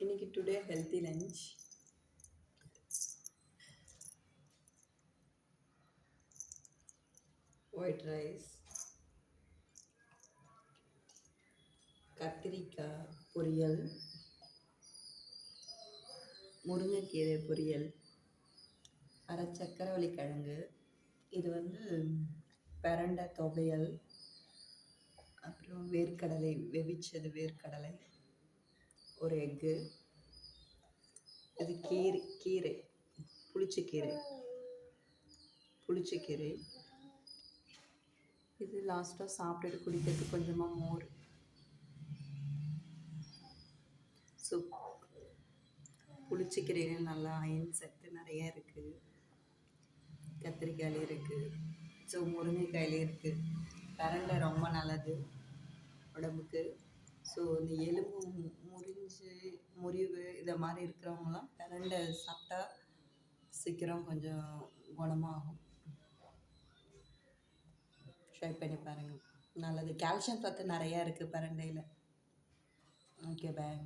இன்னைக்கு today healthy lunch white rice, கத்திரிக்காய் பொரியல், முருங்கைக்கீரை பொரியல், அரை சக்கரவள்ளி கிழங்கு, இது பிரண்டை துவையல், அப்புறம் வேர்க்கடலை வெவிச்சது வேர்க்கடலை, ஒரு எக்கு, இது கீரை புளிச்சக்கீரை, இது லாஸ்ட்டாக சாப்பிட்டுட்டு குடிக்கிறதுக்கு கொஞ்சமாக மோர். ஸோ புளிச்சக்கீரையில் நல்லா அயன் சத்து நிறையா இருக்குது, கத்திரிக்காயிலே இருக்குது, ஸோ முருங்கைக்காயிலே இருக்குது. பிரண்டை ரொம்ப நல்லது உடம்புக்கு. ஸோ இந்த எலும்பு முறிவு இதை மாதிரி இருக்கிறவங்களாம் பிரண்டை சாப்பிட்டா சீக்கிரம் கொஞ்சம் குணமாகும். ட்ரை பண்ணி பாருங்கள், நல்லது. கால்சியம் சத்து நிறையா இருக்குது பிரண்டையில். ஓகே, பாய்.